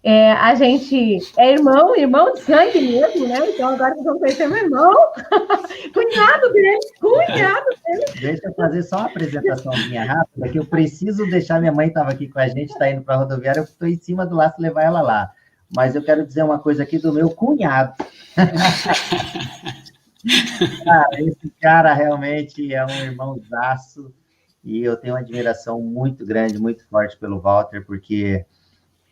A gente é irmão de sangue mesmo, né? Então agora vocês vão conhecer meu irmão, cunhado dele. Deixa eu fazer só uma apresentaçãozinha rápida, que eu preciso deixar, minha mãe estava aqui com a gente, está indo para a rodoviária, eu estou em cima do laço levar ela lá. Mas eu quero dizer uma coisa aqui do meu cunhado. Esse cara realmente é um irmãozaço, e eu tenho uma admiração muito grande, muito forte pelo Walter, porque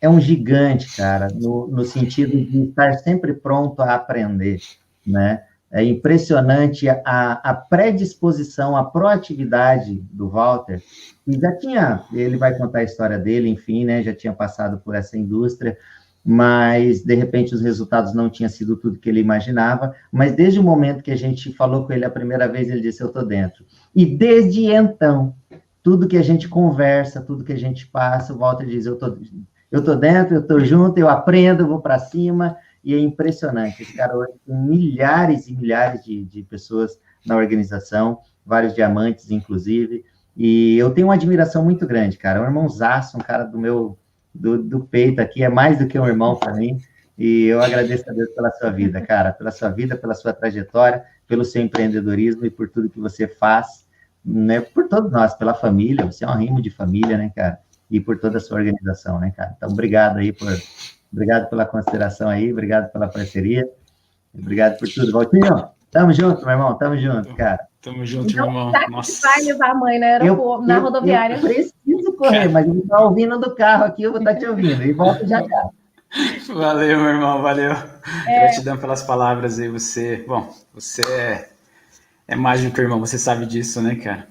é um gigante, cara, no sentido de estar sempre pronto a aprender, né? É impressionante a predisposição, a proatividade do Walter, e ele vai contar a história dele, enfim, né? Já tinha passado por essa indústria, mas, de repente, os resultados não tinham sido tudo que ele imaginava, mas desde o momento que a gente falou com ele a primeira vez, ele disse, eu estou dentro. E desde então, tudo que a gente conversa, tudo que a gente passa, o Walter diz, eu estou dentro, eu estou junto, eu aprendo, eu vou para cima, e é impressionante. Esse cara hoje tem milhares e milhares de pessoas na organização, vários diamantes, inclusive, e eu tenho uma admiração muito grande, cara. É um irmãozaço, um cara do peito aqui, é mais do que um irmão para mim, e eu agradeço a Deus pela sua vida, cara, pela sua vida, pela sua trajetória, pelo seu empreendedorismo e por tudo que você faz, né, por todos nós, pela família, você é um rimo de família, né, cara, e por toda a sua organização, né, cara. Então, obrigado pela consideração aí, obrigado pela parceria, obrigado por tudo. Valtinho, tamo junto, meu irmão, tamo junto, cara. Tamo junto, meu irmão. Nossa. Vai levar a mãe no aeroporto, na rodoviária. Eu preciso correr, mas ele tá ouvindo do carro aqui, eu vou estar te ouvindo, e volto já. Valeu, meu irmão, valeu. Gratidão pelas palavras aí, você é mais do que irmão, você sabe disso, né, cara?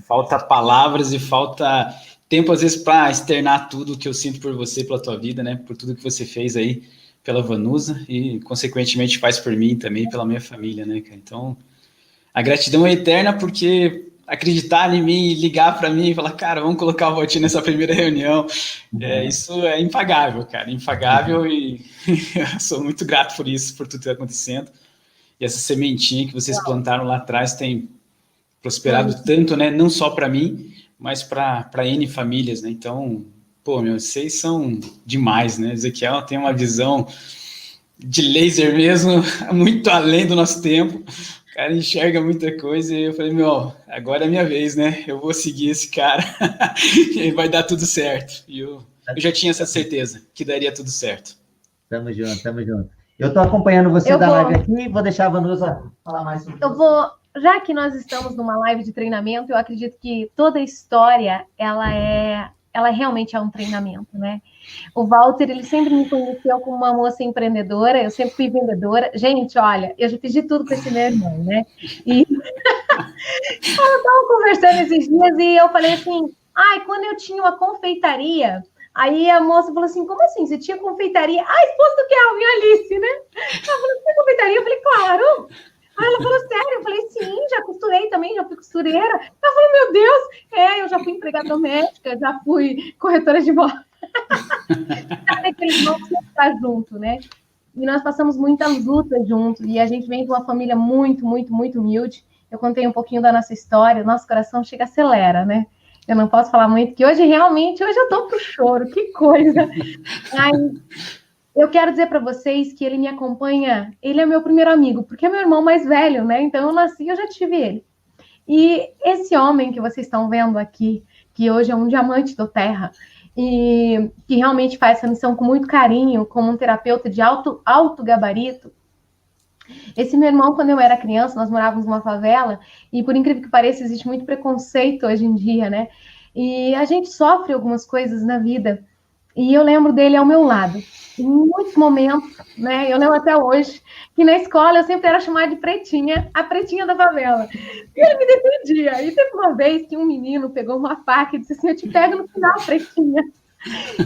Falta palavras e falta tempo, às vezes, para externar tudo que eu sinto por você, pela tua vida, né? Por tudo que você fez aí pela Vanusa e, consequentemente, faz por mim também, pela minha família, né, cara? Então, a gratidão é eterna porque acreditar em mim, ligar para mim e falar, cara, vamos colocar o Valtinho nessa primeira reunião, isso é impagável, cara, impagável, e eu sou muito grato por isso, por tudo que está acontecendo. E essa sementinha que vocês plantaram lá atrás tem prosperado tanto, né? Não só para mim, mas para N famílias, né? Então, pô, vocês são demais, né? Ezequiel tem uma visão de laser mesmo, muito além do nosso tempo. O cara enxerga muita coisa e eu falei, agora é a minha vez, né? Eu vou seguir esse cara e vai dar tudo certo. E eu já tinha essa certeza que daria tudo certo. Tamo junto, tamo junto. Eu tô acompanhando você da live aqui, vou deixar a Vanusa falar mais sobre isso. Já que nós estamos numa live de treinamento, eu acredito que toda história, ela realmente é um treinamento, né? O Walter, ele sempre me conheceu como uma moça empreendedora, eu sempre fui vendedora. Gente, olha, eu já fiz de tudo com esse meu irmão, né? E eu estava conversando esses dias e eu falei assim, quando eu tinha uma confeitaria, aí a moça falou assim, como assim, você tinha confeitaria? Esposa do Kelvin, Alice, né? Ela falou, você tem confeitaria? Eu falei, claro. Aí ela falou, sério? Eu falei, sim, já costurei também, já fui costureira. Ela falou, meu Deus, eu já fui empregada doméstica, já fui corretora de moda. Sabe aquele irmão que está junto, né? E nós passamos muitas lutas juntos, e a gente vem de uma família muito, muito, muito humilde. Eu contei um pouquinho da nossa história, o nosso coração chega, acelera, né? Eu não posso falar muito, que hoje eu tô pro choro, que coisa. Eu quero dizer para vocês que ele me acompanha, ele é meu primeiro amigo, porque é meu irmão mais velho, né? Então eu nasci, eu já tive ele. E esse homem que vocês estão vendo aqui, que hoje é um diamante do Terra, e que realmente faz essa missão com muito carinho, como um terapeuta de alto gabarito. Esse meu irmão, quando eu era criança, nós morávamos numa favela, e por incrível que pareça, existe muito preconceito hoje em dia, né? E a gente sofre algumas coisas na vida, e eu lembro dele ao meu lado. Em muitos momentos, né? Eu lembro até hoje, que na escola eu sempre era chamada de pretinha, a pretinha da favela. E ele me defendia. E teve uma vez que um menino pegou uma faca e disse assim, eu te pego no final, pretinha.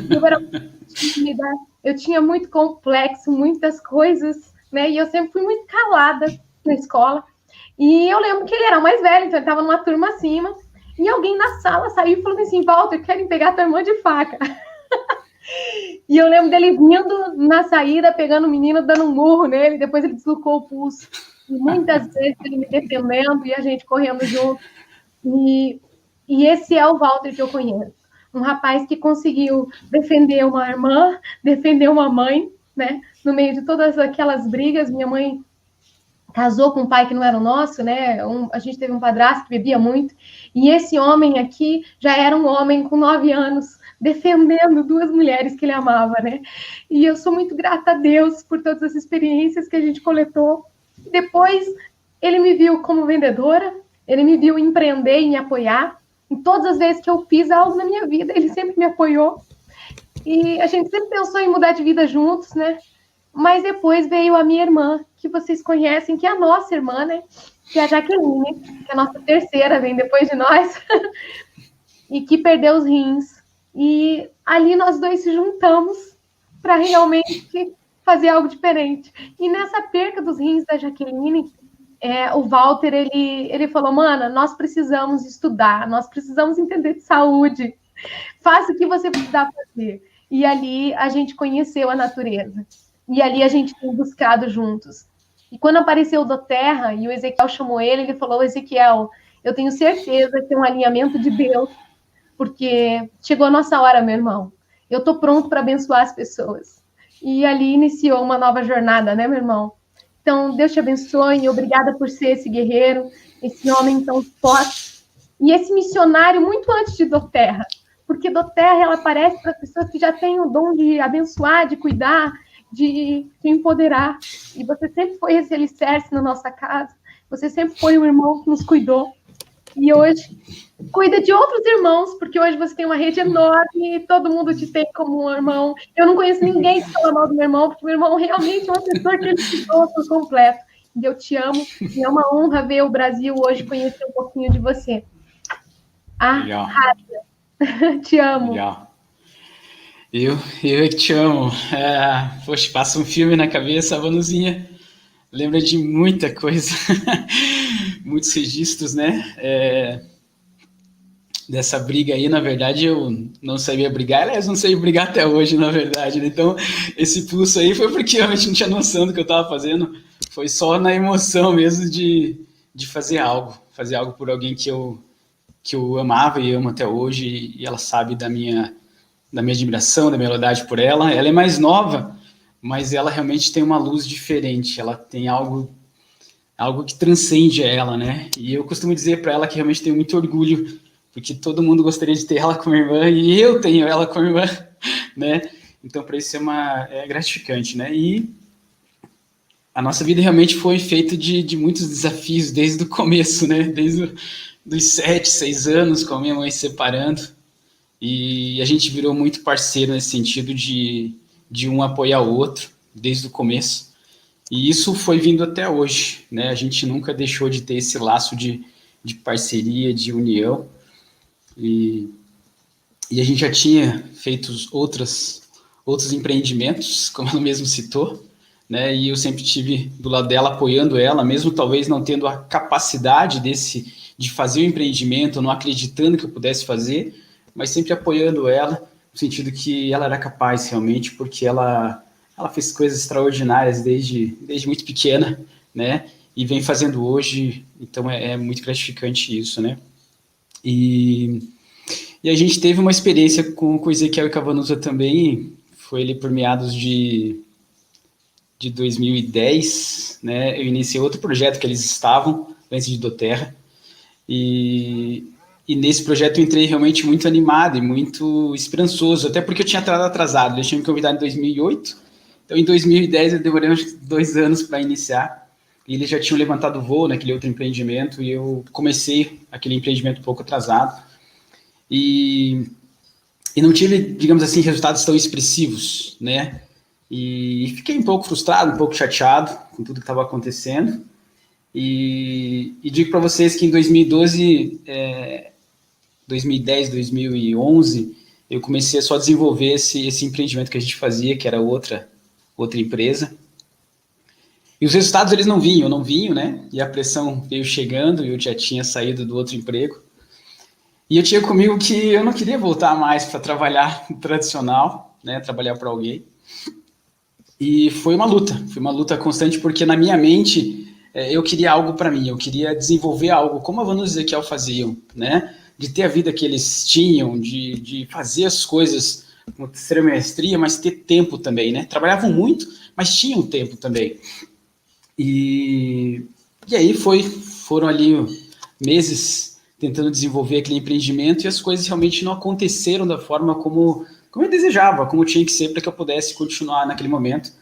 Eu era muito tímida, eu tinha muito complexo, muitas coisas, né? E eu sempre fui muito calada na escola. E eu lembro que ele era mais velho, então ele estava numa turma acima, e alguém na sala saiu e falou assim, Walter, querem pegar tua irmã de faca. E eu lembro dele vindo na saída, pegando o menino, dando um murro nele, depois ele deslocou o pulso. E muitas vezes ele me defendendo e a gente correndo junto. E esse é o Walter que eu conheço. Um rapaz que conseguiu defender uma irmã, defender uma mãe, né? No meio de todas aquelas brigas, minha mãe casou com um pai que não era o nosso, né? A gente teve um padrasto que bebia muito, e esse homem aqui já era um homem com 9 anos, defendendo 2 mulheres que ele amava, né? E eu sou muito grata a Deus por todas as experiências que a gente coletou. Depois, ele me viu como vendedora, ele me viu empreender e me apoiar. Em todas as vezes que eu fiz algo na minha vida, ele sempre me apoiou. E a gente sempre pensou em mudar de vida juntos, né? Mas depois veio a minha irmã, que vocês conhecem, que é a nossa irmã, né? Que é a Jaqueline, que é a nossa terceira, vem depois de nós, e que perdeu os rins. E ali nós dois se juntamos para realmente fazer algo diferente. E nessa perca dos rins da Jaqueline, o Walter, ele falou, mana, nós precisamos estudar, nós precisamos entender de saúde, faça o que você precisar fazer. E ali a gente conheceu a natureza. E ali a gente tem buscado juntos. E quando apareceu o doTERRA e o Ezequiel chamou ele falou, Ezequiel, eu tenho certeza que é um alinhamento de Deus, porque chegou a nossa hora, meu irmão. Eu estou pronto para abençoar as pessoas. E ali iniciou uma nova jornada, né, meu irmão? Então, Deus te abençoe e obrigada por ser esse guerreiro, esse homem tão forte e esse missionário muito antes de doTERRA, porque doTERRA, ela aparece para as pessoas que já têm o dom de abençoar, de cuidar, de empoderar. E você sempre foi esse alicerce na nossa casa, você sempre foi um irmão que nos cuidou. E hoje cuida de outros irmãos, porque hoje você tem uma rede enorme e todo mundo te tem como um irmão. Eu não conheço ninguém que fala mal do meu irmão, porque meu irmão realmente é uma pessoa que ele se doa por completo. E eu te amo, e é uma honra ver o Brasil hoje conhecer um pouquinho de você. Rádia, te amo. Legal. Eu que te amo. Poxa, passa um filme na cabeça, a Vanuzinha lembra de muita coisa, muitos registros, né? Dessa briga aí, na verdade, eu não sabia brigar, aliás, não sei brigar até hoje, na verdade, né? Então, esse pulso aí foi porque eu realmente não tinha noção do que eu estava fazendo, foi só na emoção mesmo de fazer algo por alguém que eu amava e amo até hoje, e ela sabe da minha admiração, da minha lealdade por ela. Ela é mais nova, mas ela realmente tem uma luz diferente, ela tem algo que transcende ela, né? E eu costumo dizer para ela que realmente tenho muito orgulho, porque todo mundo gostaria de ter ela como irmã, e eu tenho ela como irmã, né? Então, para isso é gratificante, né? E a nossa vida realmente foi feita de muitos desafios desde o começo, né? Desde dos 7, 6 anos, com a minha mãe se separando, e a gente virou muito parceiro nesse sentido de um apoiar o outro, desde o começo, e isso foi vindo até hoje, né? A gente nunca deixou de ter esse laço de parceria, de união, e a gente já tinha feito outros empreendimentos, como ela mesmo citou, né? E eu sempre estive do lado dela, apoiando ela, mesmo talvez não tendo a capacidade de fazer o empreendimento, não acreditando que eu pudesse fazer, mas sempre apoiando ela, no sentido que ela era capaz realmente, porque ela fez coisas extraordinárias desde muito pequena, né? E vem fazendo hoje, então é muito gratificante isso, né? E a gente teve uma experiência com o Ezequiel e com a Vanusa também, foi ali por meados de 2010, né? Eu iniciei outro projeto que eles estavam, antes de doTERRA, e nesse projeto eu entrei realmente muito animado e muito esperançoso, até porque eu tinha entrado atrasado, eles tinham me convidado em 2008, então em 2010 eu demorei uns 2 anos para iniciar, e eles já tinham levantado voo naquele outro empreendimento, e eu comecei aquele empreendimento um pouco atrasado, e não tive, digamos assim, resultados tão expressivos, né? E fiquei um pouco frustrado, um pouco chateado com tudo que estava acontecendo, e digo para vocês que em 2012, 2010, 2011, eu comecei a só desenvolver esse empreendimento que a gente fazia, que era outra empresa, e os resultados eles não vinham, né? E a pressão veio chegando, e eu já tinha saído do outro emprego, e eu tinha comigo que eu não queria voltar mais para trabalhar tradicional, né? Trabalhar para alguém. E foi uma luta constante, porque na minha mente eu queria algo para mim, eu queria desenvolver algo, como a Vanusa e Ezequiel faziam, né? de ter a vida que eles tinham, de fazer as coisas com extrema maestria, mas ter tempo também, né? Trabalhavam muito, mas tinham tempo também. E aí foram ali meses tentando desenvolver aquele empreendimento e as coisas realmente não aconteceram da forma como eu desejava, como tinha que ser para que eu pudesse continuar naquele momento.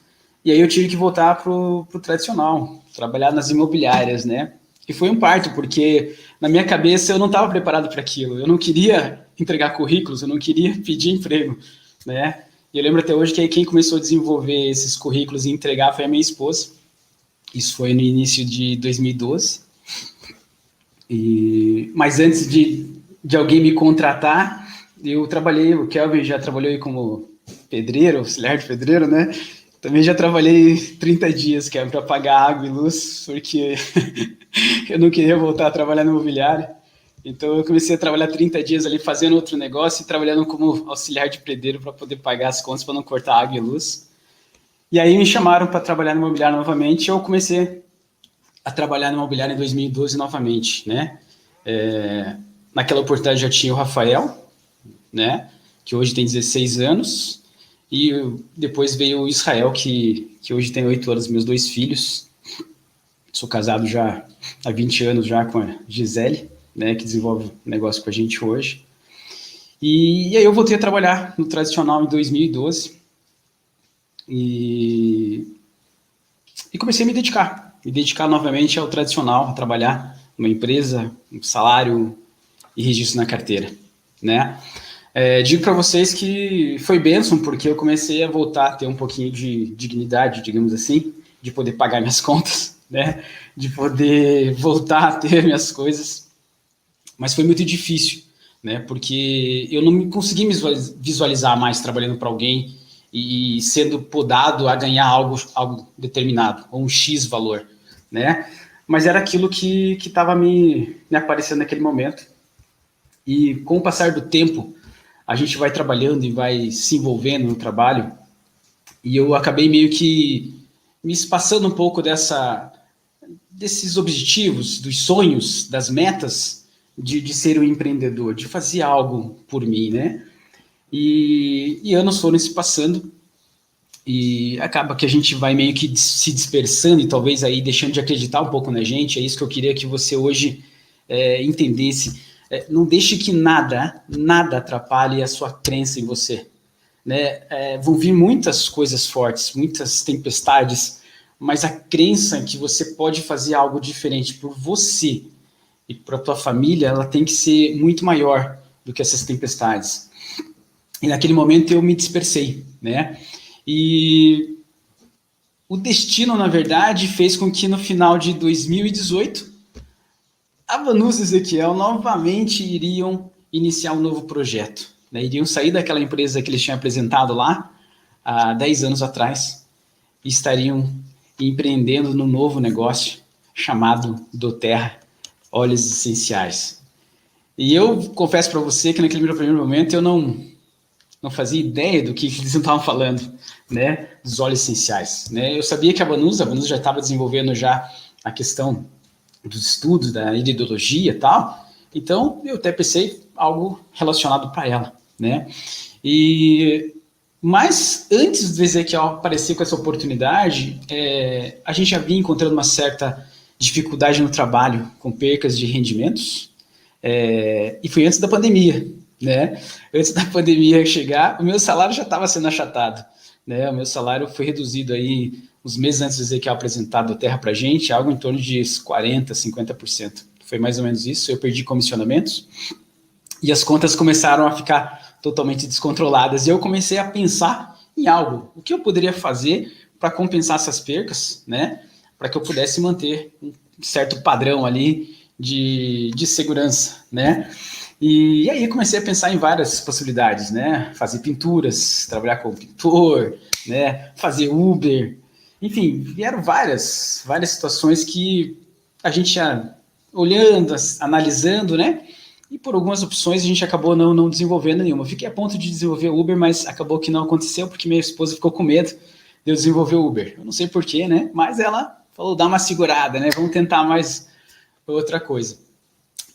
E aí eu tive que voltar para o tradicional, trabalhar nas imobiliárias, né? E foi um parto, porque na minha cabeça eu não estava preparado para aquilo. Eu não queria entregar currículos, eu não queria pedir emprego, né? E eu lembro até hoje que aí quem começou a desenvolver esses currículos e entregar foi a minha esposa. Isso foi no início de 2012. Mas antes de alguém me contratar, eu trabalhei, o Kelvin já trabalhou aí como pedreiro, auxiliar de pedreiro, né? Também já trabalhei 30 dias, que é para pagar água e luz, porque eu não queria voltar a trabalhar no imobiliário. Então eu comecei a trabalhar 30 dias ali fazendo outro negócio e trabalhando como auxiliar de pedreiro para poder pagar as contas, para não cortar água e luz. E aí me chamaram para trabalhar no imobiliário novamente e eu comecei a trabalhar no imobiliário em 2012 novamente, né? Naquela oportunidade já tinha o Rafael, né? Que hoje tem 16 anos. E depois veio o Israel, que hoje tem 8 anos, meus 2 filhos. Sou casado já há 20 anos já com a Gisele, né, que desenvolve negócio com a gente hoje. E aí eu voltei a trabalhar no tradicional em 2012. E comecei a me dedicar novamente ao tradicional, a trabalhar numa empresa, um salário e registro na carteira, né? Digo para vocês que foi bênção, porque eu comecei a voltar a ter um pouquinho de dignidade, digamos assim, de poder pagar minhas contas, né? De poder voltar a ter minhas coisas. Mas foi muito difícil, né? Porque eu não me consegui me visualizar mais trabalhando para alguém e sendo podado a ganhar algo determinado, ou um X valor, né? Mas era aquilo que estava me aparecendo naquele momento. E com o passar do tempo, a gente vai trabalhando e vai se envolvendo no trabalho, e eu acabei meio que me espaçando um pouco desses objetivos, dos sonhos, das metas de ser um empreendedor, de fazer algo por mim, né? E anos foram se passando, e acaba que a gente vai meio que se dispersando e talvez aí deixando de acreditar um pouco na gente. É isso que eu queria que você hoje entendesse. Não deixe que nada atrapalhe a sua crença em você, né? Vão vir muitas coisas fortes, muitas tempestades, mas a crença que você pode fazer algo diferente por você e para a tua família, ela tem que ser muito maior do que essas tempestades. E naquele momento eu me dispersei, né? E o destino, na verdade, fez com que no final de 2018 a Vanusa e Ezequiel novamente iriam iniciar um novo projeto, né? Iriam sair daquela empresa que eles tinham apresentado lá há 10 anos atrás e estariam empreendendo num novo negócio chamado doTERRA Óleos Essenciais. E eu confesso para você que naquele primeiro momento eu não fazia ideia do que eles estavam falando, né, dos óleos essenciais, né? Eu sabia que a Vanusa já estava desenvolvendo já a questão dos estudos da ideologia e tal, então eu até pensei algo relacionado para ela, né? Mas antes do Ezequiel aparecer com essa oportunidade, a gente já vinha encontrando uma certa dificuldade no trabalho, com percas de rendimentos, e foi antes da pandemia, né? Antes da pandemia chegar, o meu salário já estava sendo achatado, né? O meu salário foi reduzido aí uns meses antes de Ezequiel apresentar a doTERRA para a gente, algo em torno de 40%, 50%. Foi mais ou menos isso. Eu perdi comissionamentos e as contas começaram a ficar totalmente descontroladas. E eu comecei a pensar em algo. O que eu poderia fazer para compensar essas percas, né? Para que eu pudesse manter um certo padrão ali de segurança, né? E aí comecei a pensar em várias possibilidades, né? Fazer pinturas, trabalhar como pintor, né? Fazer Uber. Enfim, vieram várias situações que a gente ia olhando, analisando, né? E por algumas opções a gente acabou não desenvolvendo nenhuma. Fiquei a ponto de desenvolver Uber, mas acabou que não aconteceu porque minha esposa ficou com medo de eu desenvolver Uber. Eu não sei porquê, né? Mas ela falou, dá uma segurada, né? Vamos tentar mais outra coisa.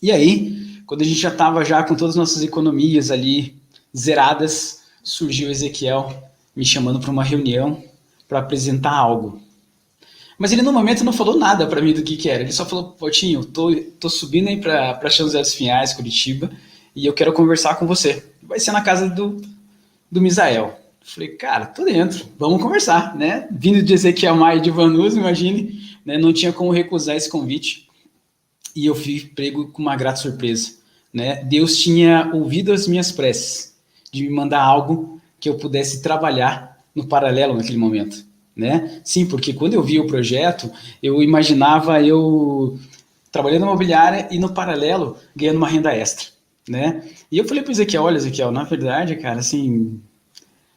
E aí Quando a gente já estava já com todas as nossas economias ali zeradas, surgiu o Ezequiel me chamando para uma reunião para apresentar algo. Mas ele no momento não falou nada para mim do que era. Ele só falou: Valtinho, tô subindo aí para São José dos Pinhais, Curitiba, e eu quero conversar com você. Vai ser na casa do Misael. Falei: cara, tô dentro, vamos conversar, né? Vindo de Ezequiel Maia e de Vanusa, imagine, né? Não tinha como recusar esse convite. E eu fui pego com uma grata surpresa, né? Deus tinha ouvido as minhas preces de me mandar algo que eu pudesse trabalhar no paralelo naquele momento, né? Sim, porque quando eu vi o projeto, eu imaginava eu trabalhando na imobiliária e no paralelo ganhando uma renda extra, né? E eu falei para o Ezequiel: olha, Ezequiel, na verdade, cara, assim,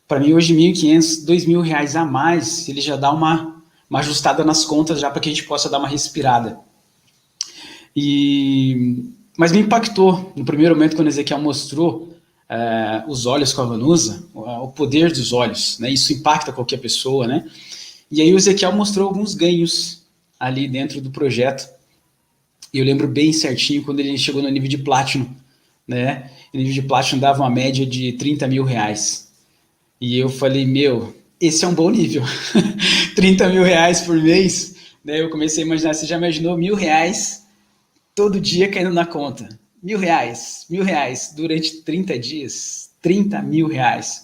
para mim hoje R$1.500, R$2.000 a mais, ele já dá uma ajustada nas contas já para que a gente possa dar uma respirada. Mas me impactou no primeiro momento quando Ezequiel mostrou os olhos com a Vanusa, o poder dos olhos, né? Isso impacta qualquer pessoa, né? E aí o Ezequiel mostrou alguns ganhos ali dentro do projeto. E eu lembro bem certinho quando ele chegou no nível de Platinum, né? O nível de Platinum dava uma média de R$30.000. E eu falei: meu, esse é um bom nível. R$30.000 por mês, né? Eu comecei a imaginar, você já imaginou R$1.000 todo dia caindo na conta? R$1.000 durante 30 dias, R$30.000.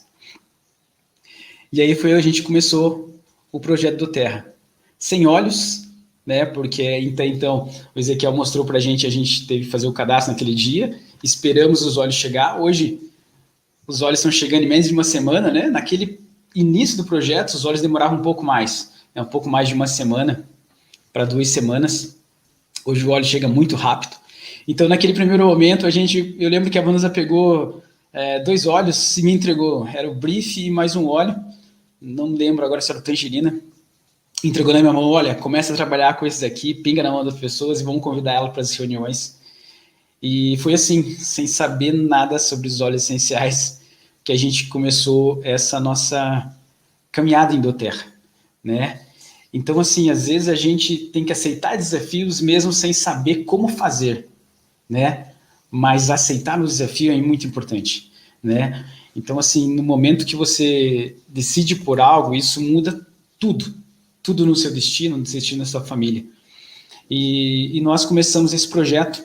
E aí foi a gente começou o projeto do Terra. Sem olhos, né? Porque então o Ezequiel mostrou pra gente, a gente teve que fazer o cadastro naquele dia, esperamos os olhos chegar. Hoje os olhos estão chegando em menos de uma semana, né? Naquele início do projeto, os olhos demoravam um pouco mais, né? Um pouco mais de uma semana para 2 semanas. Hoje o óleo chega muito rápido. Então, naquele primeiro momento, eu lembro que a Vanusa pegou 2 óleos e me entregou. Era o Brief e mais um óleo. Não lembro agora se era o Tangerina. Entregou na minha mão: olha, começa a trabalhar com esses aqui, pinga na mão das pessoas e vamos convidar ela para as reuniões. E foi assim, sem saber nada sobre os óleos essenciais, que a gente começou essa nossa caminhada em doTERRA, né? Então, assim, às vezes a gente tem que aceitar desafios mesmo sem saber como fazer, né? Mas aceitar o desafio é muito importante, né? Então, assim, no momento que você decide por algo, isso muda tudo no seu destino, no destino da sua família. E nós começamos esse projeto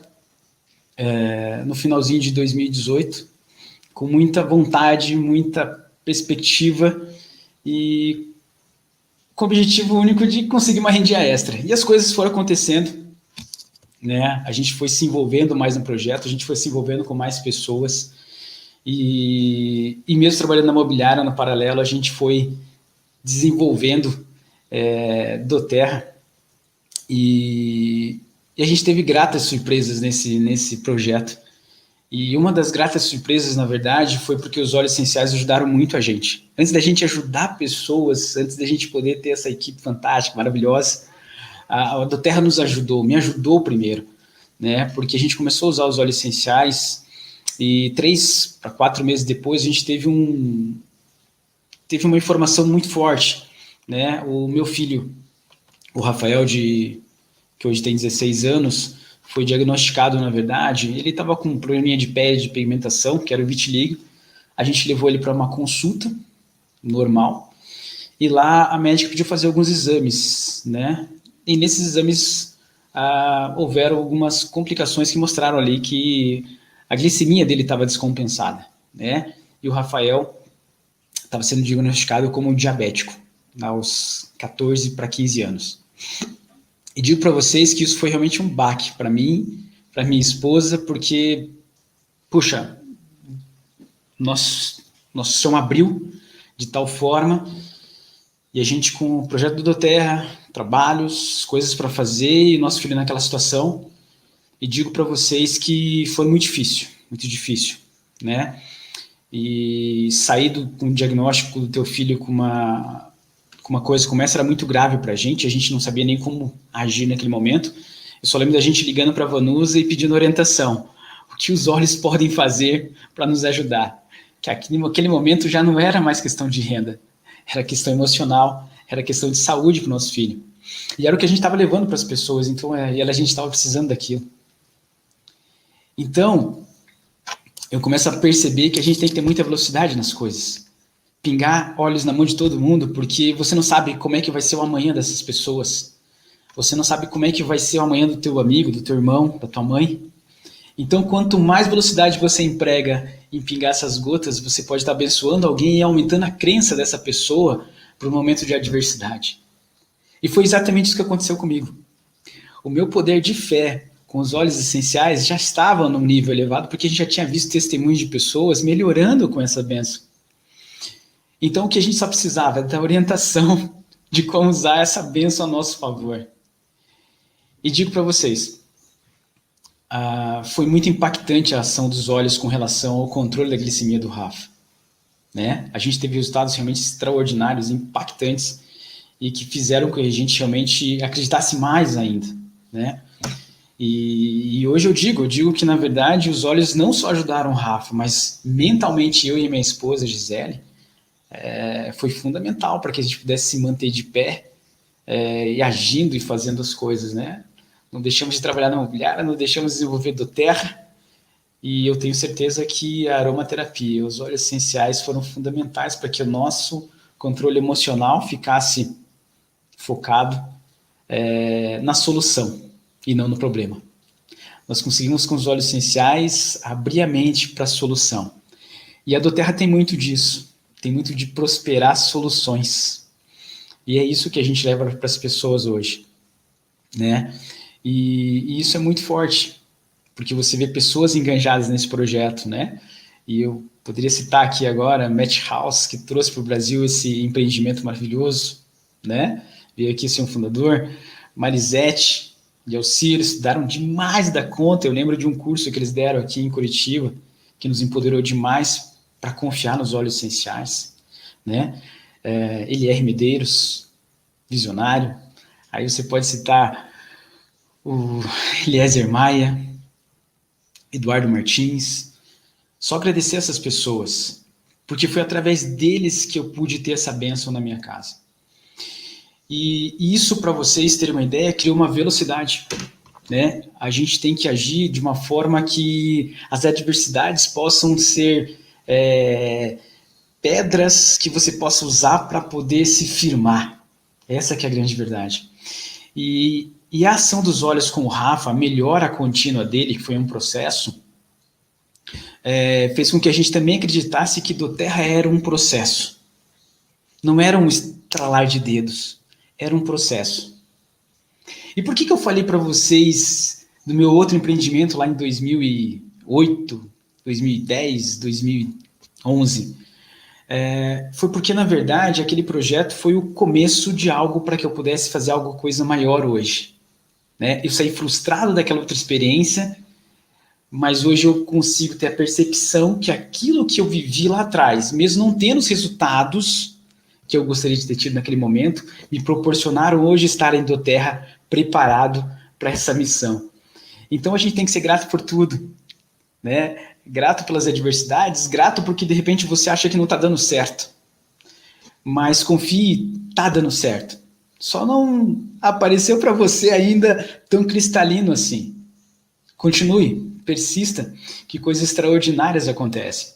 no finalzinho de 2018, com muita vontade, muita perspectiva e com o objetivo único de conseguir uma rendinha extra. E as coisas foram acontecendo, né? A gente foi se envolvendo mais no projeto, a gente foi se envolvendo com mais pessoas e mesmo trabalhando na imobiliária no paralelo, a gente foi desenvolvendo doTERRA e a gente teve gratas surpresas nesse projeto. E uma das gratas surpresas, na verdade, foi porque os óleos essenciais ajudaram muito a gente. Antes da gente ajudar pessoas, antes da gente poder ter essa equipe fantástica, maravilhosa, a doTERRA nos ajudou, me ajudou primeiro, né? Porque a gente começou a usar os óleos essenciais e 3 para 4 meses depois a gente teve uma informação muito forte, né? O meu filho, o Rafael, que hoje tem 16 anos, foi diagnosticado, na verdade, ele estava com um probleminha de pele, de pigmentação, que era o vitiligo. A gente levou ele para uma consulta normal, e lá a médica pediu fazer alguns exames, né? E nesses exames houveram algumas complicações que mostraram ali que a glicemia dele estava descompensada, né? E o Rafael estava sendo diagnosticado como diabético, aos 14 para 15 anos. E digo para vocês que isso foi realmente um baque para mim, para minha esposa, porque, puxa, nosso chão abriu de tal forma, e a gente com o projeto do doTERRA, trabalhos, coisas para fazer, e nosso filho naquela situação, e digo para vocês que foi muito difícil, né? E sair com o diagnóstico do teu filho com uma coisa como essa era muito grave para a gente não sabia nem como agir naquele momento. Eu só lembro da gente ligando para a Vanusa e pedindo orientação. O que os olhos podem fazer para nos ajudar? Que aquele momento já não era mais questão de renda, era questão emocional, era questão de saúde para o nosso filho. E era o que a gente estava levando para as pessoas, então a gente estava precisando daquilo. Então, eu começo a perceber que a gente tem que ter muita velocidade nas coisas. Pingar olhos na mão de todo mundo, porque você não sabe como é que vai ser o amanhã dessas pessoas. Você não sabe como é que vai ser o amanhã do teu amigo, do teu irmão, da tua mãe. Então, quanto mais velocidade você emprega em pingar essas gotas, você pode estar abençoando alguém e aumentando a crença dessa pessoa para o momento de adversidade. E foi exatamente isso que aconteceu comigo. O meu poder de fé com os óleos essenciais já estava num nível elevado, porque a gente já tinha visto testemunhos de pessoas melhorando com essa bênção. Então, o que a gente só precisava era da orientação de como usar essa bênção a nosso favor. E digo para vocês, foi muito impactante a ação dos óleos com relação ao controle da glicemia do Rafa. Né? A gente teve resultados realmente extraordinários, impactantes, e que fizeram com que a gente realmente acreditasse mais ainda. Né? E hoje eu digo que, na verdade, os óleos não só ajudaram o Rafa, mas mentalmente eu e minha esposa, Gisele, foi fundamental para que a gente pudesse se manter de pé e agindo e fazendo as coisas, né? Não deixamos de trabalhar na imobiliária, não deixamos de desenvolver doTERRA, e eu tenho certeza que a aromaterapia, os óleos essenciais foram fundamentais para que o nosso controle emocional ficasse focado na solução e não no problema. Nós conseguimos, com os óleos essenciais, abrir a mente para a solução. E a doTERRA tem muito disso, tem muito de prosperar soluções. E é isso que a gente leva para as pessoas hoje, né? E isso é muito forte, porque você vê pessoas engajadas nesse projeto, né? E eu poderia citar aqui agora Matt House, que trouxe para o Brasil esse empreendimento maravilhoso, né? Veio aqui ser um fundador. Marisete e Alcir estudaram demais da conta. Eu lembro de um curso que eles deram aqui em Curitiba, que nos empoderou demais para confiar nos óleos essenciais, né? Elier Medeiros, visionário. Aí você pode citar o Eliezer Maia, Eduardo Martins. Só agradecer essas pessoas, porque foi através deles que eu pude ter essa bênção na minha casa. E isso, para vocês terem uma ideia, criou uma velocidade, né? A gente tem que agir de uma forma que as adversidades possam ser pedras que você possa usar para poder se firmar. Essa que é a grande verdade. E a ação dos óleos com o Rafa, a melhora contínua dele, que foi um processo, fez com que a gente também acreditasse que doTERRA era um processo. Não era um estralar de dedos, era um processo. E por que eu falei para vocês do meu outro empreendimento lá em 2008, 2010, 2011? Foi porque, na verdade, aquele projeto foi o começo de algo para que eu pudesse fazer alguma coisa maior hoje. Né? Eu saí frustrado daquela outra experiência, mas hoje eu consigo ter a percepção que aquilo que eu vivi lá atrás, mesmo não tendo os resultados que eu gostaria de ter tido naquele momento, me proporcionaram hoje estar em doTERRA preparado para essa missão. Então a gente tem que ser grato por tudo, né? Grato pelas adversidades, grato porque de repente você acha que não está dando certo. Mas confie, está dando certo. Só não apareceu para você ainda tão cristalino assim. Continue, persista, que coisas extraordinárias acontecem.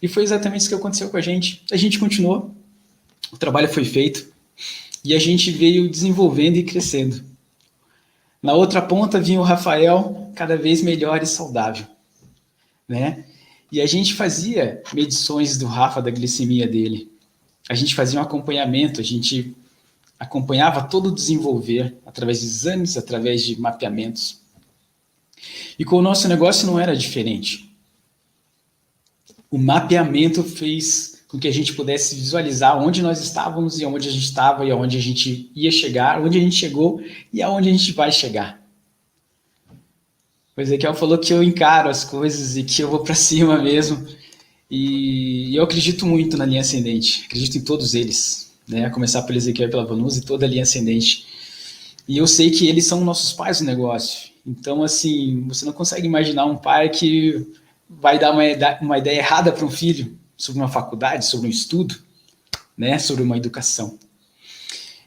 E foi exatamente isso que aconteceu com a gente. A gente continuou, o trabalho foi feito e a gente veio desenvolvendo e crescendo. Na outra ponta vinha o Rafael cada vez melhor e saudável, né? E a gente fazia medições do Rafa, da glicemia dele. A gente fazia um acompanhamento, a gente acompanhava todo o desenvolver através de exames, através de mapeamentos. E com o nosso negócio não era diferente. O mapeamento fez com que a gente pudesse visualizar onde nós estávamos e onde a gente estava e aonde a gente ia chegar, onde a gente chegou e aonde a gente vai chegar. O Ezequiel falou que eu encaro as coisas e que eu vou para cima mesmo. E eu acredito muito na linha ascendente, acredito em todos eles, né? A começar pelo Ezequiel e pela Vanusa e toda a linha ascendente. E eu sei que eles são nossos pais no negócio. Então, assim, você não consegue imaginar um pai que vai dar uma ideia errada para um filho sobre uma faculdade, sobre um estudo, né? Sobre uma educação.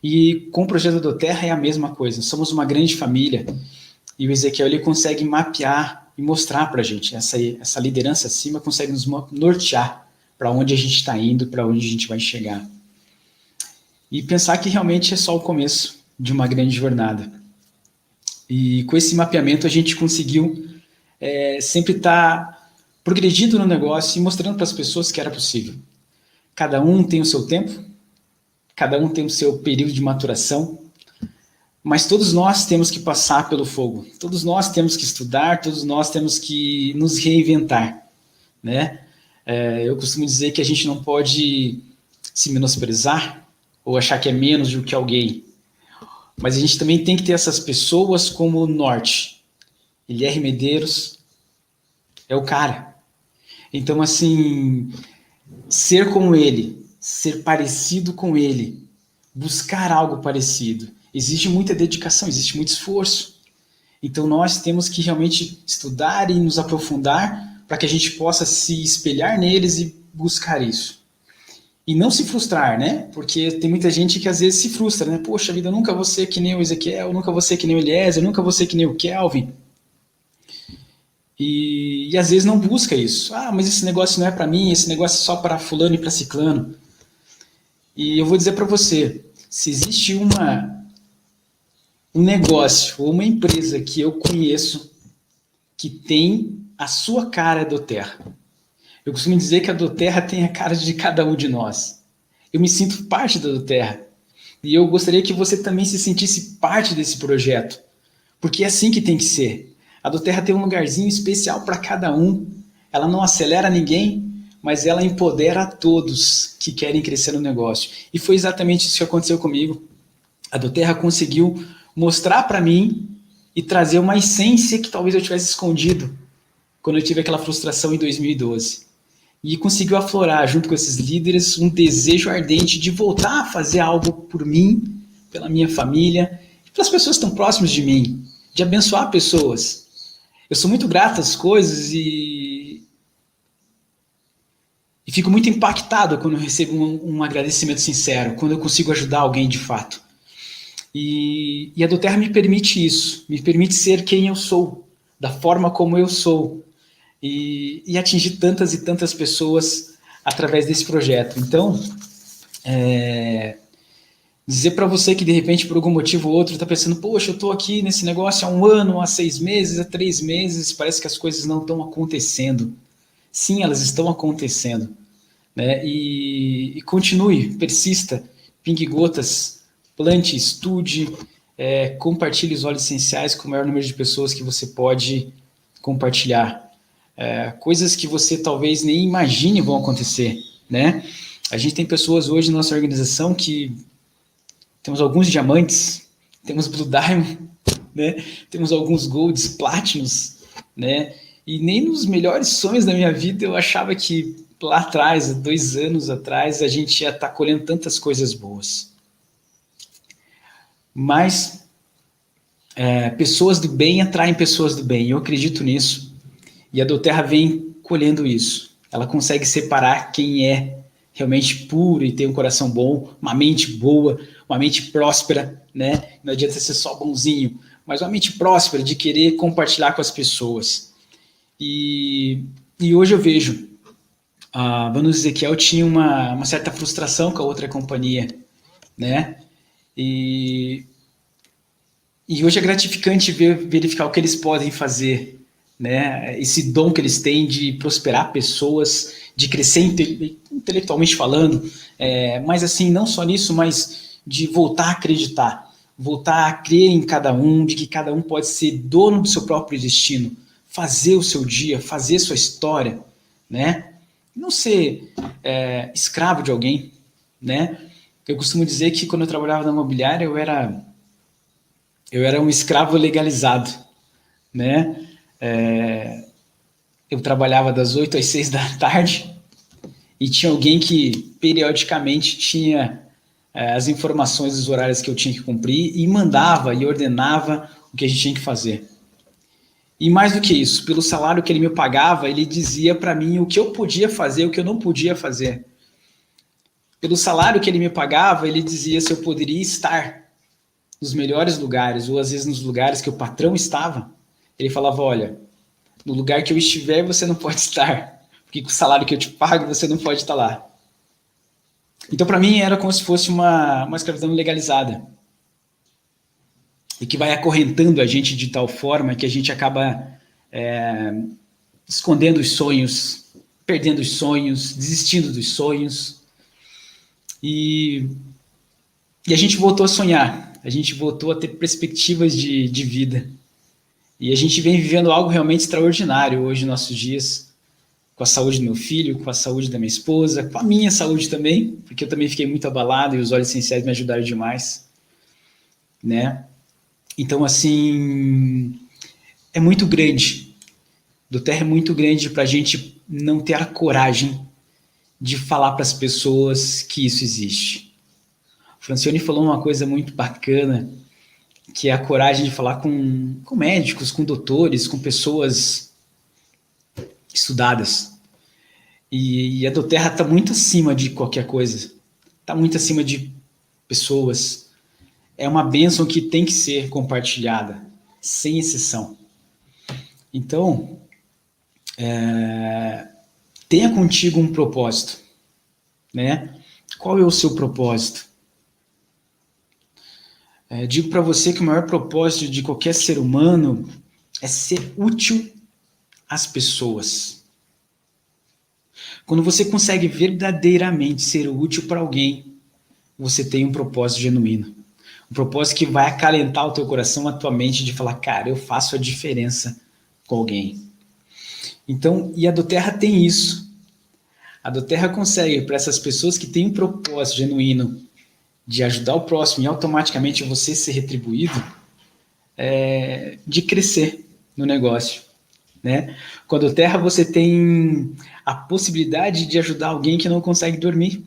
E com o projeto doTERRA é a mesma coisa. Somos uma grande família. E o Ezequiel ele consegue mapear e mostrar para a gente. Essa liderança acima consegue nos nortear para onde a gente está indo, para onde a gente vai chegar. E pensar que realmente é só o começo de uma grande jornada. E com esse mapeamento a gente conseguiu sempre estar progredindo no negócio e mostrando para as pessoas que era possível. Cada um tem o seu tempo, cada um tem o seu período de maturação, mas todos nós temos que passar pelo fogo, todos nós temos que estudar, todos nós temos que nos reinventar, né? Eu costumo dizer que a gente não pode se menosprezar ou achar que é menos do que alguém, mas a gente também tem que ter essas pessoas como norte. Guilherme Medeiros é o cara. Então, assim, ser como ele, ser parecido com ele, buscar algo parecido, exige muita dedicação, existe muito esforço. Então, nós temos que realmente estudar e nos aprofundar para que a gente possa se espelhar neles e buscar isso. E não se frustrar, né? Porque tem muita gente que às vezes se frustra, né? Poxa vida, eu nunca vou ser que nem o Ezequiel, eu nunca vou ser que nem o Eliezer, eu nunca vou ser que nem o Kelvin. E às vezes não busca isso. Ah, mas esse negócio não é para mim, esse negócio é só para fulano e para ciclano. E eu vou dizer para você, se existe um negócio ou uma empresa que eu conheço que tem a sua cara do Terra. Eu costumo dizer que a do Terra tem a cara de cada um de nós. Eu me sinto parte da do Terra. E eu gostaria que você também se sentisse parte desse projeto. Porque é assim que tem que ser. A do Terra tem um lugarzinho especial para cada um. Ela não acelera ninguém, mas ela empodera a todos que querem crescer no negócio. E foi exatamente isso que aconteceu comigo. A do Terra conseguiu mostrar para mim e trazer uma essência que talvez eu tivesse escondido quando eu tive aquela frustração em 2012. E conseguiu aflorar, junto com esses líderes, um desejo ardente de voltar a fazer algo por mim, pela minha família, e pelas pessoas que estão próximas de mim, de abençoar pessoas. Eu sou muito grato às coisas e fico muito impactado quando eu recebo um agradecimento sincero, quando eu consigo ajudar alguém de fato. E a do Terra me permite isso, me permite ser quem eu sou, da forma como eu sou, e atingir tantas e tantas pessoas através desse projeto. Então, dizer para você que de repente por algum motivo ou outro está pensando, poxa, eu estou aqui nesse negócio há 1 ano, há 6 meses, há 3 meses, parece que as coisas não estão acontecendo. Sim, elas estão acontecendo, né? E continue, persista, pingue gotas, plante, estude, compartilhe os óleos essenciais com o maior número de pessoas que você pode compartilhar. Coisas que você talvez nem imagine vão acontecer, né? A gente tem pessoas hoje na nossa organização que temos alguns diamantes, temos Blue Diamond, né? Temos alguns Golds, Platinums, né? E nem nos melhores sonhos da minha vida eu achava que lá atrás, 2 anos atrás, a gente ia estar colhendo tantas coisas boas. Mas pessoas do bem atraem pessoas do bem, eu acredito nisso. E a do Terra vem colhendo isso. Ela consegue separar quem é realmente puro e tem um coração bom, uma mente boa, uma mente próspera, né? Não adianta ser só bonzinho, mas uma mente próspera de querer compartilhar com as pessoas. E hoje eu vejo, a Vanusa Ezequiel tinha uma certa frustração com a outra companhia, né? E hoje é gratificante verificar o que eles podem fazer, né? Esse dom que eles têm de prosperar pessoas, de crescer intelectualmente falando, mas assim, não só nisso, mas de voltar a acreditar, voltar a crer em cada um, de que cada um pode ser dono do seu próprio destino, fazer o seu dia, fazer sua história, né? Não ser escravo de alguém, né? Eu costumo dizer que quando eu trabalhava na imobiliária, eu era um escravo legalizado, né? Eu trabalhava das 8 às 6 da tarde e tinha alguém que periodicamente tinha as informações dos horários que eu tinha que cumprir e mandava e ordenava o que a gente tinha que fazer. E mais do que isso, pelo salário que ele me pagava, ele dizia para mim o que eu podia fazer, o que eu não podia fazer. Pelo salário que ele me pagava, ele dizia se eu poderia estar nos melhores lugares, ou às vezes nos lugares que o patrão estava. Ele falava, olha, No lugar que eu estiver, você não pode estar. Porque com o salário que eu te pago, você não pode estar lá. Então, para mim, era como se fosse uma escravidão legalizada. E que vai acorrentando a gente de tal forma que a gente acaba escondendo os sonhos, perdendo os sonhos, desistindo dos sonhos. E a gente voltou a sonhar. A gente voltou a ter perspectivas de vida. E a gente vem vivendo algo realmente extraordinário hoje, nos nossos dias, com a saúde do meu filho, com a saúde da minha esposa, com a minha saúde também, porque eu também fiquei muito abalado e os óleos essenciais me ajudaram demais, né? Então, assim, é muito grande. doTERRA é muito grande para a gente não ter a coragem de falar para as pessoas que isso existe. O Francione falou uma coisa muito bacana, que é a coragem de falar com médicos, com doutores, com pessoas estudadas. E a doTERRA está muito acima de qualquer coisa. Está muito acima de pessoas. É uma bênção que tem que ser compartilhada, sem exceção. Então, tenha contigo um propósito, né? Qual é o seu propósito? Digo para você que o maior propósito de qualquer ser humano é ser útil às pessoas. Quando você consegue verdadeiramente ser útil para alguém, você tem um propósito genuíno. Um propósito que vai acalentar o teu coração, a tua mente, de falar, cara, eu faço a diferença com alguém. Então, e a doTERRA tem isso. A doTERRA consegue, para essas pessoas que têm um propósito genuíno de ajudar o próximo e automaticamente você ser retribuído, de crescer no negócio, né? Com a doTERRA você tem a possibilidade de ajudar alguém que não consegue dormir.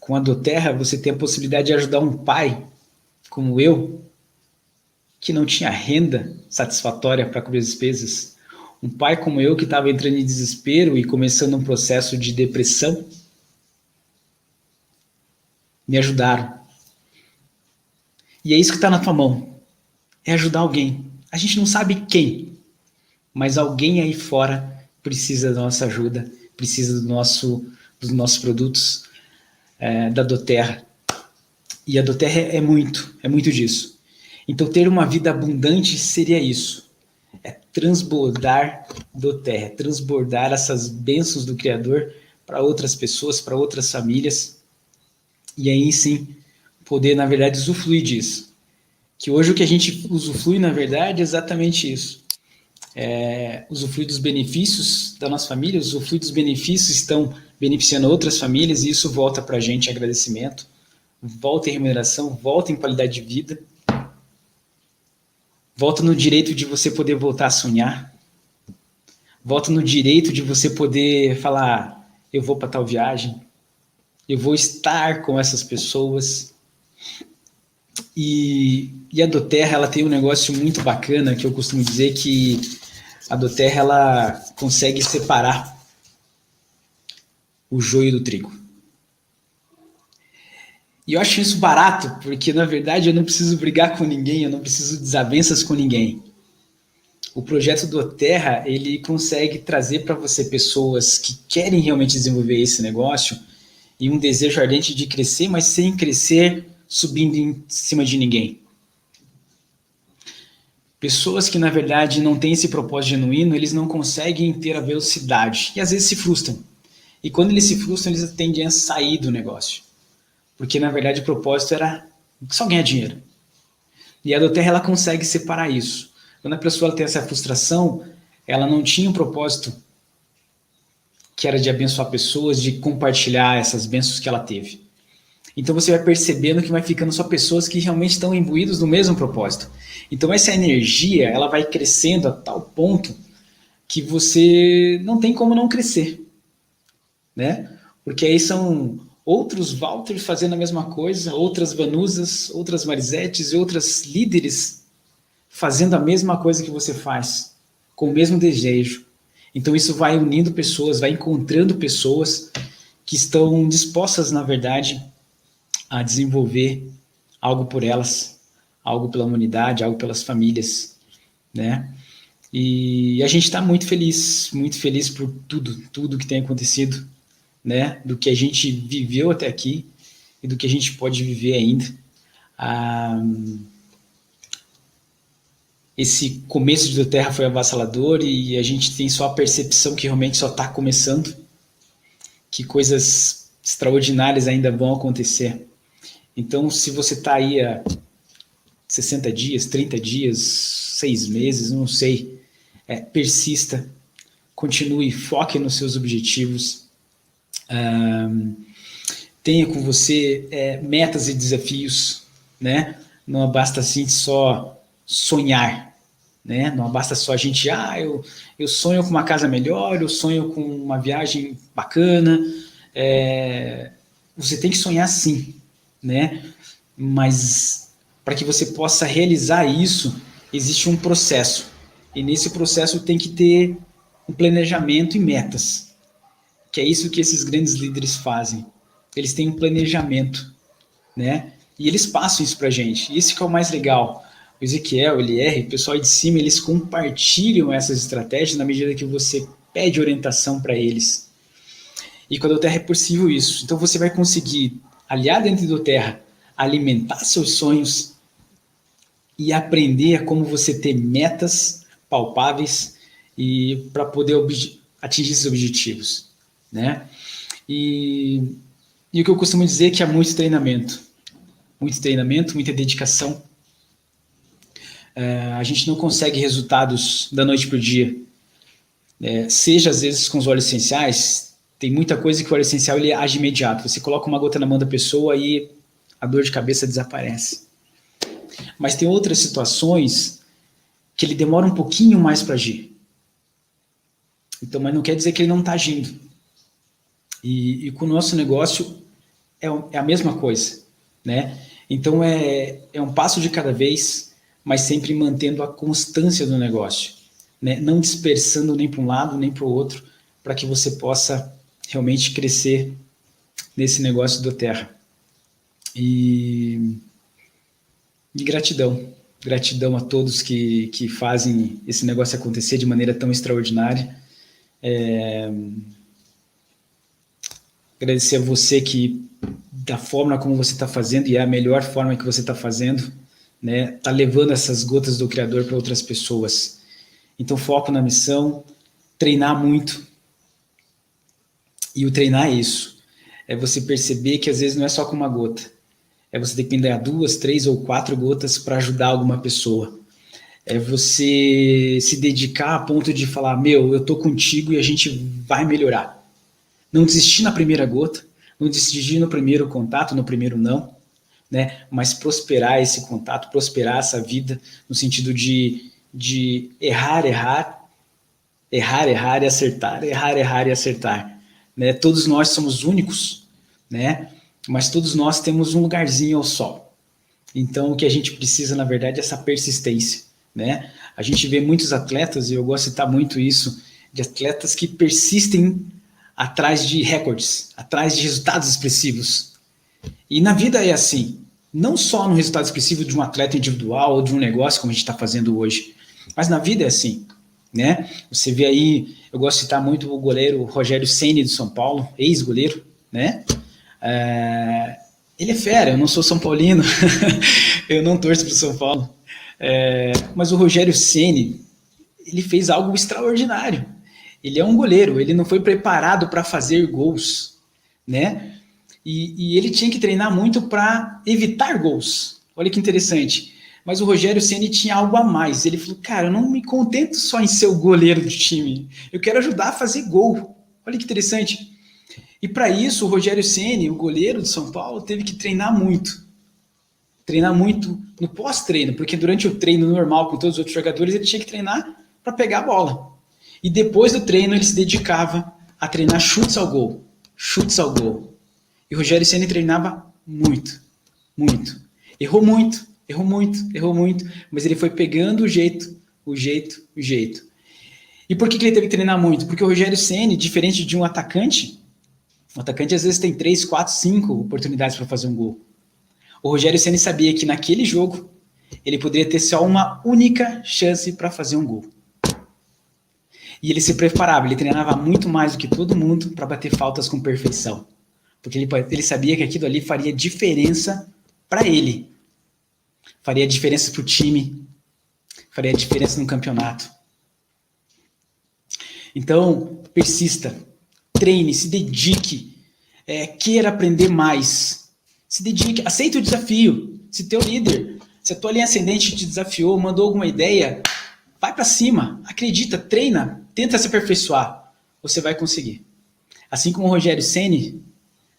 Com a doTERRA você tem a possibilidade de ajudar um pai, como eu, que não tinha renda satisfatória para cobrir as despesas. Um pai como eu que estava entrando em desespero e começando um processo de depressão. Me ajudaram. E é isso que está na tua mão. É ajudar alguém. A gente não sabe quem, mas alguém aí fora precisa da nossa ajuda, precisa dos nossos produtos, da doTERRA. E a doTERRA é muito disso. Então, ter uma vida abundante seria isso. É transbordar doTERRA, transbordar essas bênçãos do Criador para outras pessoas, para outras famílias. E aí sim, poder, na verdade, usufruir disso. Que hoje o que a gente usufrui, na verdade, é exatamente isso. Usufruir dos benefícios da nossa família, usufruir dos benefícios estão beneficiando outras famílias e isso volta para a gente em agradecimento, volta em remuneração, volta em qualidade de vida, volta no direito de você poder voltar a sonhar, volta no direito de você poder falar, eu vou para tal viagem, eu vou estar com essas pessoas. E a doTERRA, ela tem um negócio muito bacana, que eu costumo dizer que a doTERRA, ela consegue separar o joio do trigo. E eu acho isso barato, porque na verdade eu não preciso brigar com ninguém, eu não preciso de desavenças com ninguém. O projeto doTERRA, ele consegue trazer para você pessoas que querem realmente desenvolver esse negócio e um desejo ardente de crescer, mas sem crescer subindo em cima de ninguém. Pessoas que, na verdade, não têm esse propósito genuíno, eles não conseguem ter a velocidade e às vezes se frustram. E quando eles se frustram, eles tendem a sair do negócio. Porque, na verdade, o propósito era só ganhar dinheiro. E a doTERRA, ela consegue separar isso. Quando a pessoa tem essa frustração, ela não tinha um propósito que era de abençoar pessoas, de compartilhar essas bênçãos que ela teve. Então você vai percebendo que vai ficando só pessoas que realmente estão imbuídas no mesmo propósito. Então essa energia, ela vai crescendo a tal ponto que você não tem como não crescer, né? Porque aí são outros Walter fazendo a mesma coisa, outras Vanusas, outras Marisettes e outras líderes fazendo a mesma coisa que você faz, com o mesmo desejo. Então isso vai unindo pessoas, vai encontrando pessoas que estão dispostas, na verdade, a desenvolver algo por elas, algo pela humanidade, algo pelas famílias, né? E a gente está muito feliz por tudo que tem acontecido, né? Do que a gente viveu até aqui e do que a gente pode viver ainda. Esse começo de Terra foi avassalador e a gente tem só a percepção que realmente só está começando, que coisas extraordinárias ainda vão acontecer. Então, se você está aí há 60 dias, 30 dias, 6 meses, não sei, persista, continue, foque nos seus objetivos, tenha com você metas e desafios, né? Não basta assim só sonhar, né? Não basta só a gente, eu sonho com uma casa melhor, eu sonho com uma viagem bacana, você tem que sonhar sim, né? Mas para que você possa realizar isso, existe um processo, e nesse processo tem que ter um planejamento e metas, que é isso que esses grandes líderes fazem. Eles têm um planejamento, né? E eles passam isso para a gente. Isso que é o mais legal. O Ezequiel, o Elier, o pessoal aí de cima, eles compartilham essas estratégias na medida que você pede orientação para eles. E com a Doterra é possível isso. Então você vai conseguir, aliar dentro da Doterra, alimentar seus sonhos e aprender a como você ter metas palpáveis e para poder atingir esses objetivos, né? E o que eu costumo dizer é que há muito treinamento, muita dedicação. A gente não consegue resultados da noite para o dia. Seja às vezes com os óleos essenciais, tem muita coisa que o óleo essencial ele age imediato. Você coloca uma gota na mão da pessoa e a dor de cabeça desaparece. Mas tem outras situações que ele demora um pouquinho mais para agir. Então, mas não quer dizer que ele não está agindo. E com o nosso negócio é a mesma coisa, né? Então é um passo de cada vez, mas sempre mantendo a constância do negócio, né? Não dispersando nem para um lado nem para o outro, para que você possa realmente crescer nesse negócio do Terra. E gratidão a todos que fazem esse negócio acontecer de maneira tão extraordinária. Agradecer a você que, da forma como você está fazendo, e é a melhor forma que você está fazendo, né, tá levando essas gotas do Criador para outras pessoas. Então, foco na missão, treinar muito. E o treinar é isso. É você perceber que às vezes não é só com uma gota. É você ter que pegar 2, 3 ou 4 gotas para ajudar alguma pessoa. É você se dedicar a ponto de falar, eu tô contigo e a gente vai melhorar. Não desistir na primeira gota, não desistir no primeiro contato, no primeiro não, né? Mas prosperar esse contato, prosperar essa vida, no sentido de errar e acertar, né? Todos nós somos únicos, né? Mas todos nós temos um lugarzinho ao sol. Então, o que a gente precisa, na verdade, é essa persistência, né? A gente vê muitos atletas, e eu gosto de citar muito isso, de atletas que persistem atrás de recordes, atrás de resultados expressivos. E na vida é assim, não só no resultado expressivo de um atleta individual ou de um negócio, como a gente está fazendo hoje, mas na vida é assim, né? Você vê aí, eu gosto de citar muito o goleiro Rogério Ceni do São Paulo, ex-goleiro, né? Ele é fera, eu não sou São Paulino, eu não torço para o São Paulo, mas o Rogério Ceni, ele fez algo extraordinário. Ele é um goleiro, ele não foi preparado para fazer gols, né? E ele tinha que treinar muito para evitar gols. Olha que interessante. Mas o Rogério Ceni tinha algo a mais. Ele falou, cara, eu não me contento só em ser o goleiro do time. Eu quero ajudar a fazer gol. Olha que interessante. E para isso, o Rogério Ceni, o goleiro de São Paulo, teve que treinar muito. Treinar muito no pós-treino, porque durante o treino normal com todos os outros jogadores, ele tinha que treinar para pegar a bola. E depois do treino, ele se dedicava a treinar chutes ao gol. Chutes ao gol. E o Rogério Ceni treinava muito. Errou muito, mas ele foi pegando o jeito. E por que ele teve que treinar muito? Porque o Rogério Ceni, diferente de um atacante às vezes tem 3, 4, 5 oportunidades para fazer um gol. O Rogério Ceni sabia que naquele jogo ele poderia ter só uma única chance para fazer um gol. E ele se preparava, ele treinava muito mais do que todo mundo para bater faltas com perfeição. Porque ele sabia que aquilo ali faria diferença para ele. Faria diferença para o time. Faria diferença no campeonato. Então, persista. Treine, se dedique. Queira aprender mais. Se dedique, aceite o desafio. Se teu líder, se a tua linha ascendente te desafiou, mandou alguma ideia, vai para cima. Acredita, treina. Tenta se aperfeiçoar, você vai conseguir. Assim como o Rogério Ceni,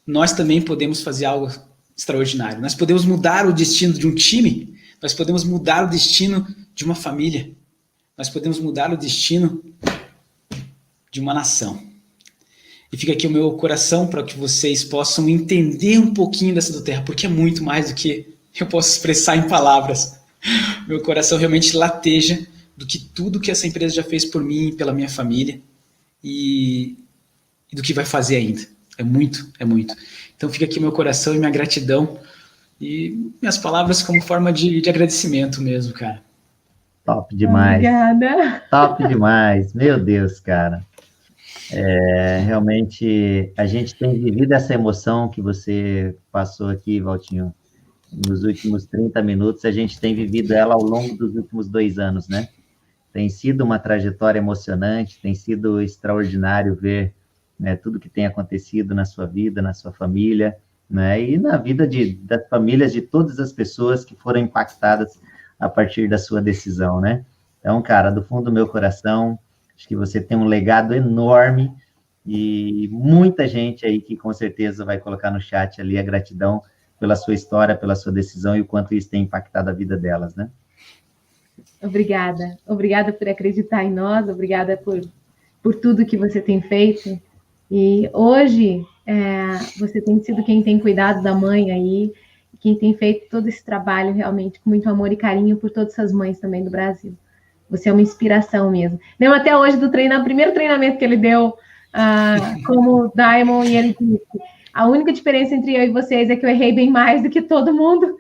nós também podemos fazer algo extraordinário. Nós podemos mudar o destino de um time, nós podemos mudar o destino de uma família, nós podemos mudar o destino de uma nação. E fica aqui o meu coração para que vocês possam entender um pouquinho dessa do Terra, porque é muito mais do que eu posso expressar em palavras. Meu coração realmente lateja do que tudo que essa empresa já fez por mim, pela minha família, e do que vai fazer ainda. É muito, é muito. Então fica aqui meu coração e minha gratidão, e minhas palavras como forma de agradecimento mesmo, cara. Top demais. Obrigada. Top demais. Meu Deus, cara. Realmente, a gente tem vivido essa emoção que você passou aqui, Valtinho, nos últimos 30 minutos, a gente tem vivido ela ao longo dos últimos 2 anos, né? Tem sido uma trajetória emocionante, tem sido extraordinário ver, né, tudo que tem acontecido na sua vida, na sua família, né, e na vida das famílias de todas as pessoas que foram impactadas a partir da sua decisão, né? Então, cara, do fundo do meu coração, acho que você tem um legado enorme e muita gente aí que com certeza vai colocar no chat ali a gratidão pela sua história, pela sua decisão e o quanto isso tem impactado a vida delas, né? Obrigada. Obrigada por acreditar em nós, obrigada por tudo que você tem feito. E hoje, você tem sido quem tem cuidado da mãe aí, quem tem feito todo esse trabalho realmente com muito amor e carinho por todas essas mães também do Brasil. Você é uma inspiração mesmo. Lembro até hoje do primeiro treinamento que ele deu como Diamond, e ele disse: a única diferença entre eu e vocês é que eu errei bem mais do que todo mundo.